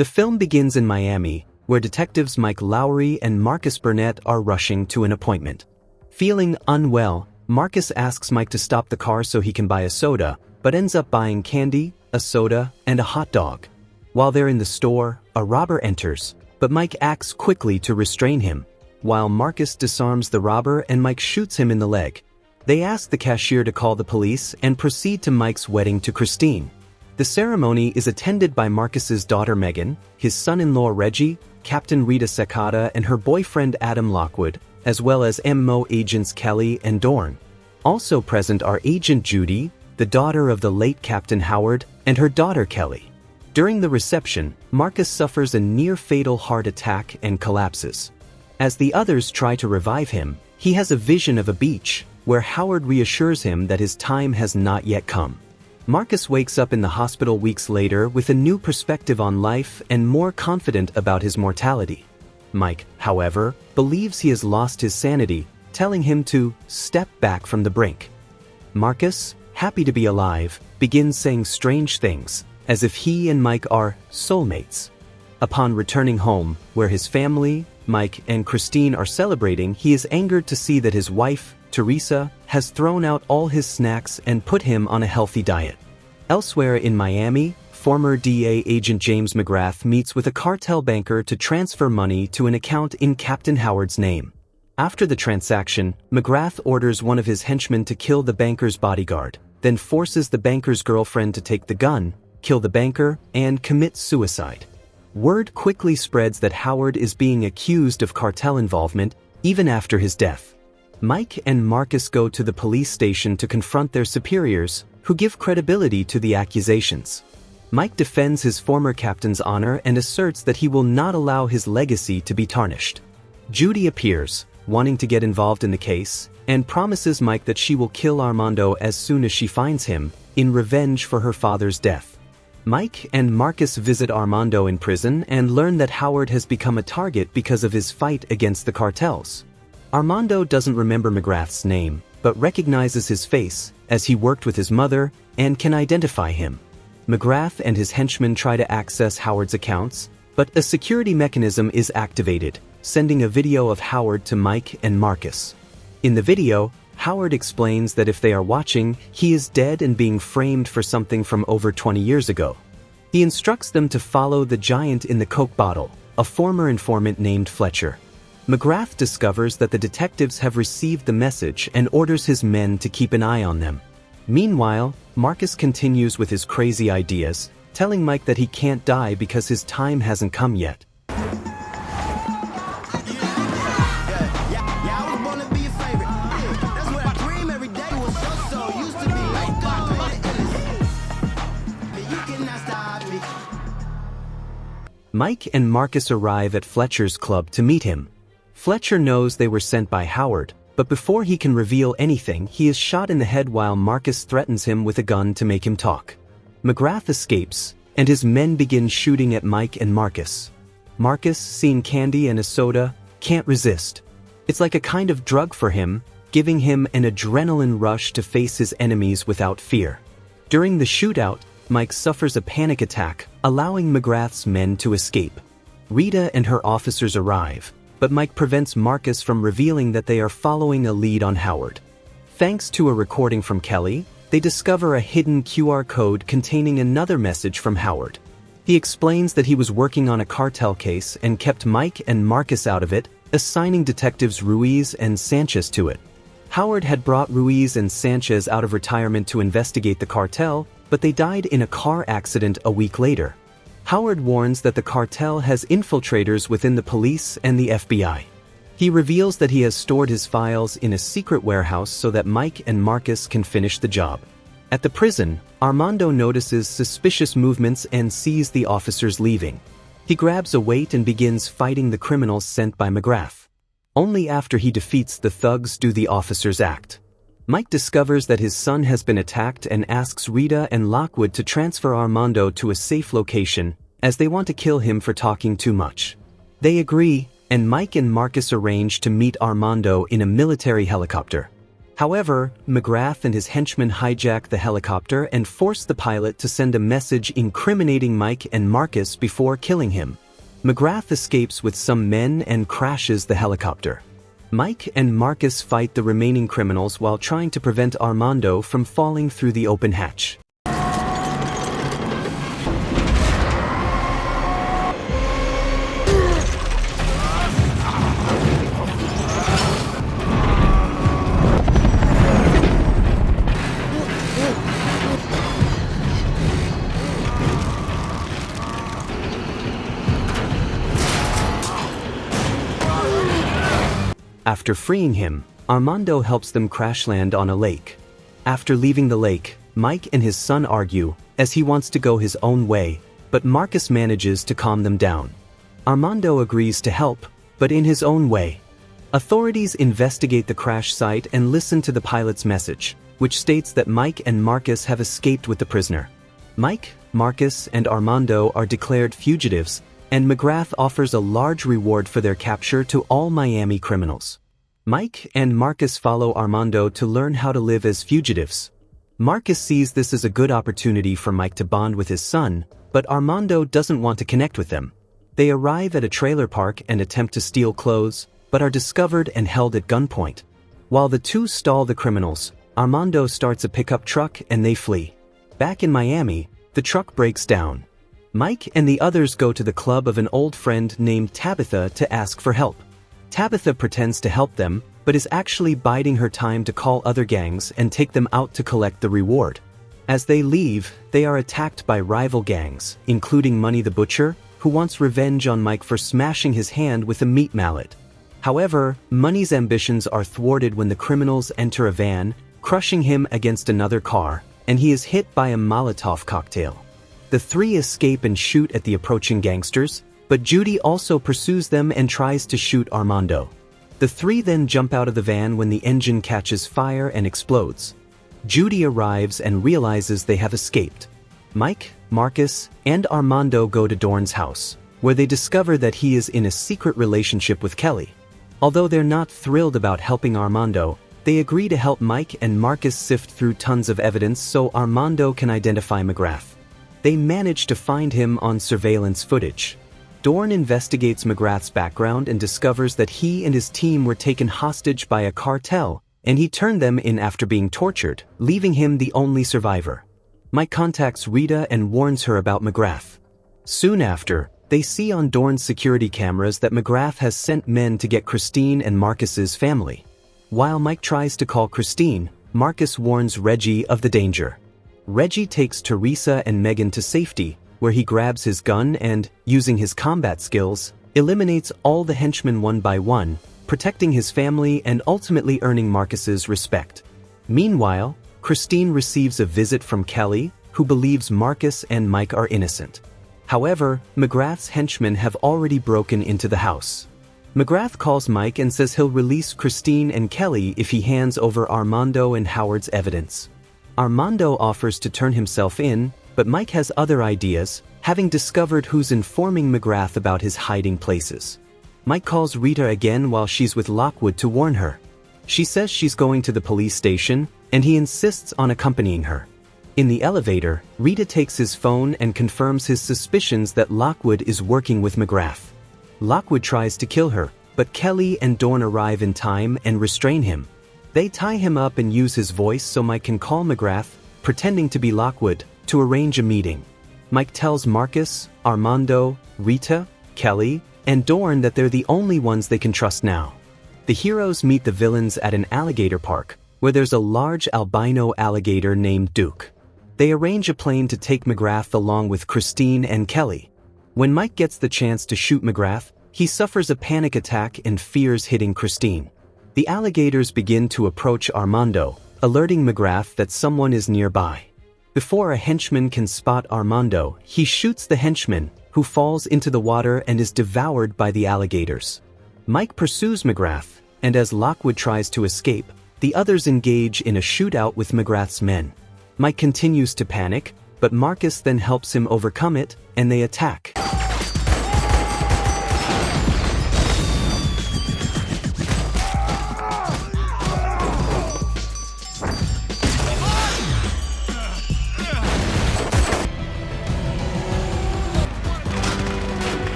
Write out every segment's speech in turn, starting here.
The film begins in Miami, where detectives Mike Lowry and Marcus Burnett are rushing to an appointment. Feeling unwell, Marcus asks Mike to stop the car so he can buy a soda, but ends up buying candy, a soda, and a hot dog. While they're in the store, a robber enters, but Mike acts quickly to restrain him. While Marcus disarms the robber and Mike shoots him in the leg. They ask the cashier to call the police and proceed to Mike's wedding to Christine. The ceremony is attended by Marcus's daughter Megan, his son-in-law Reggie, Captain Rita Secada and her boyfriend Adam Lockwood, as well as MO agents Kelly and Dorn. Also present are Agent Judy, the daughter of the late Captain Howard, and her daughter Kelly. During the reception, Marcus suffers a near-fatal heart attack and collapses. As the others try to revive him, he has a vision of a beach, where Howard reassures him that his time has not yet come. Marcus wakes up in the hospital weeks later with a new perspective on life and more confident about his mortality. Mike, however, believes he has lost his sanity, telling him to step back from the brink. Marcus, happy to be alive, begins saying strange things, as if he and Mike are soulmates. Upon returning home, where his family, Mike and Christine are celebrating, he is angered to see that his wife, Teresa, has thrown out all his snacks and put him on a healthy diet. Elsewhere in Miami, former DA agent James McGrath meets with a cartel banker to transfer money to an account in Captain Howard's name. After the transaction, McGrath orders one of his henchmen to kill the banker's bodyguard, then forces the banker's girlfriend to take the gun, kill the banker, and commit suicide. Word quickly spreads that Howard is being accused of cartel involvement, even after his death. Mike and Marcus go to the police station to confront their superiors, who give credibility to the accusations. Mike defends his former captain's honor and asserts that he will not allow his legacy to be tarnished. Judy appears, wanting to get involved in the case, and promises Mike that she will kill Armando as soon as she finds him, in revenge for her father's death. Mike and Marcus visit Armando in prison and learn that Howard has become a target because of his fight against the cartels. Armando doesn't remember McGrath's name, but recognizes his face, as he worked with his mother, and can identify him. McGrath and his henchmen try to access Howard's accounts, but a security mechanism is activated, sending a video of Howard to Mike and Marcus. In the video, Howard explains that if they are watching, he is dead and being framed for something from over 20 years ago. He instructs them to follow the giant in the Coke bottle, a former informant named Fletcher. McGrath discovers that the detectives have received the message and orders his men to keep an eye on them. Meanwhile, Marcus continues with his crazy ideas, telling Mike that he can't die because his time hasn't come yet. Mike and Marcus arrive at Fletcher's club to meet him. Fletcher knows they were sent by Howard, but before he can reveal anything, he is shot in the head while Marcus threatens him with a gun to make him talk. McGrath escapes, and his men begin shooting at Mike and Marcus. Marcus, seeing candy and a soda, can't resist. It's like a kind of drug for him, giving him an adrenaline rush to face his enemies without fear. During the shootout, Mike suffers a panic attack, allowing McGrath's men to escape. Rita and her officers arrive, but Mike prevents Marcus from revealing that they are following a lead on Howard. Thanks to a recording from Kelly, they discover a hidden QR code containing another message from Howard. He explains that he was working on a cartel case and kept Mike and Marcus out of it, assigning detectives Ruiz and Sanchez to it. Howard had brought Ruiz and Sanchez out of retirement to investigate the cartel, but they died in a car accident a week later. Howard warns that the cartel has infiltrators within the police and the FBI. He reveals that he has stored his files in a secret warehouse so that Mike and Marcus can finish the job. At the prison, Armando notices suspicious movements and sees the officers leaving. He grabs a weight and begins fighting the criminals sent by McGrath. Only after he defeats the thugs do the officers act. Mike discovers that his son has been attacked and asks Rita and Lockwood to transfer Armando to a safe location, as they want to kill him for talking too much. They agree, and Mike and Marcus arrange to meet Armando in a military helicopter. However, McGrath and his henchmen hijack the helicopter and force the pilot to send a message incriminating Mike and Marcus before killing him. McGrath escapes with some men and crashes the helicopter. Mike and Marcus fight the remaining criminals while trying to prevent Armando from falling through the open hatch. After freeing him, Armando helps them crash land on a lake. After leaving the lake, Mike and his son argue, as he wants to go his own way, but Marcus manages to calm them down. Armando agrees to help, but in his own way. Authorities investigate the crash site and listen to the pilot's message, which states that Mike and Marcus have escaped with the prisoner. Mike, Marcus, and Armando are declared fugitives, and McGrath offers a large reward for their capture to all Miami criminals. Mike and Marcus follow Armando to learn how to live as fugitives. Marcus sees this as a good opportunity for Mike to bond with his son, but Armando doesn't want to connect with them. They arrive at a trailer park and attempt to steal clothes, but are discovered and held at gunpoint. While the two stall the criminals, Armando starts a pickup truck and they flee. Back in Miami, the truck breaks down. Mike and the others go to the club of an old friend named Tabitha to ask for help. Tabitha pretends to help them, but is actually biding her time to call other gangs and take them out to collect the reward. As they leave, they are attacked by rival gangs, including Money the Butcher, who wants revenge on Mike for smashing his hand with a meat mallet. However, Money's ambitions are thwarted when the criminals enter a van, crushing him against another car, and he is hit by a Molotov cocktail. The three escape and shoot at the approaching gangsters, but Judy also pursues them and tries to shoot Armando. The three then jump out of the van when the engine catches fire and explodes. Judy arrives and realizes they have escaped. Mike, Marcus, and Armando go to Dorn's house, where they discover that he is in a secret relationship with Kelly. Although they're not thrilled about helping Armando, they agree to help Mike and Marcus sift through tons of evidence so Armando can identify McGrath. They manage to find him on surveillance footage. Dorn investigates McGrath's background and discovers that he and his team were taken hostage by a cartel, and he turned them in after being tortured, leaving him the only survivor. Mike contacts Rita and warns her about McGrath. Soon after, they see on Dorn's security cameras that McGrath has sent men to get Christine and Marcus's family. While Mike tries to call Christine, Marcus warns Reggie of the danger. Reggie takes Teresa and Megan to safety, where he grabs his gun and, using his combat skills, eliminates all the henchmen one by one, protecting his family and ultimately earning Marcus's respect. Meanwhile, Christine receives a visit from Kelly, who believes Marcus and Mike are innocent. However, McGrath's henchmen have already broken into the house. McGrath calls Mike and says he'll release Christine and Kelly if he hands over Armando and Howard's evidence. Armando offers to turn himself in, but Mike has other ideas, having discovered who's informing McGrath about his hiding places. Mike calls Rita again while she's with Lockwood to warn her. She says she's going to the police station, and he insists on accompanying her. In the elevator, Rita takes his phone and confirms his suspicions that Lockwood is working with McGrath. Lockwood tries to kill her, but Kelly and Dorn arrive in time and restrain him. They tie him up and use his voice so Mike can call McGrath, pretending to be Lockwood, to arrange a meeting. Mike tells Marcus, Armando, Rita, Kelly, and Dorn that they're the only ones they can trust now. The heroes meet the villains at an alligator park, where there's a large albino alligator named Duke. They arrange a plane to take McGrath along with Christine and Kelly. When Mike gets the chance to shoot McGrath, he suffers a panic attack and fears hitting Christine. The alligators begin to approach Armando, alerting McGrath that someone is nearby. Before a henchman can spot Armando, he shoots the henchman, who falls into the water and is devoured by the alligators. Mike pursues McGrath, and as Lockwood tries to escape, the others engage in a shootout with McGrath's men. Mike continues to panic, but Marcus then helps him overcome it, and they attack.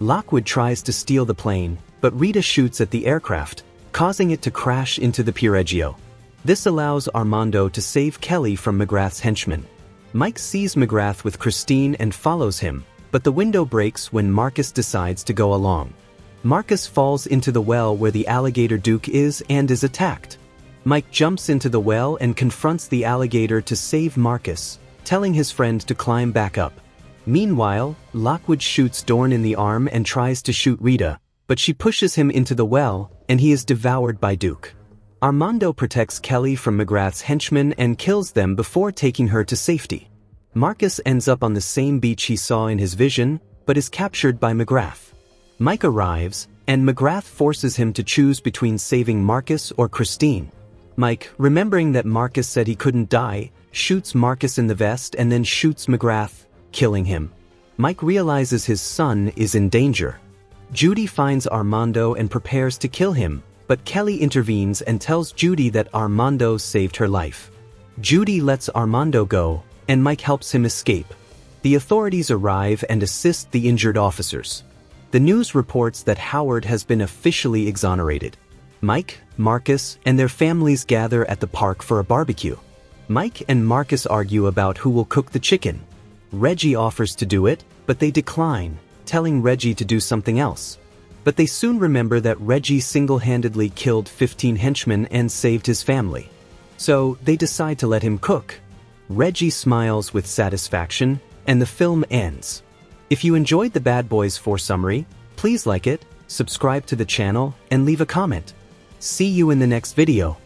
Lockwood tries to steal the plane, but Rita shoots at the aircraft, causing it to crash into the Pireggio. This allows Armando to save Kelly from McGrath's henchmen. Mike sees McGrath with Christine and follows him, but the window breaks when Marcus decides to go along. Marcus falls into the well where the alligator Duke is and is attacked. Mike jumps into the well and confronts the alligator to save Marcus, telling his friend to climb back up. Meanwhile, Lockwood shoots Dorn in the arm and tries to shoot Rita, but she pushes him into the well, and he is devoured by Duke. Armando protects Kelly from McGrath's henchmen and kills them before taking her to safety. Marcus ends up on the same beach he saw in his vision, but is captured by McGrath. Mike arrives, and McGrath forces him to choose between saving Marcus or Christine. Mike, remembering that Marcus said he couldn't die, shoots Marcus in the vest and then shoots McGrath, killing him. Mike realizes his son is in danger. Judy finds Armando and prepares to kill him, but Kelly intervenes and tells Judy that Armando saved her life. Judy lets Armando go, and Mike helps him escape. The authorities arrive and assist the injured officers. The news reports that Howard has been officially exonerated. Mike, Marcus, and their families gather at the park for a barbecue. Mike and Marcus argue about who will cook the chicken. Reggie offers to do it, but they decline, telling Reggie to do something else. But they soon remember that Reggie single-handedly killed 15 henchmen and saved his family. So they decide to let him cook. Reggie smiles with satisfaction, and the film ends. If you enjoyed the Bad Boys 4 summary, please like it, subscribe to the channel, and leave a comment. See you in the next video.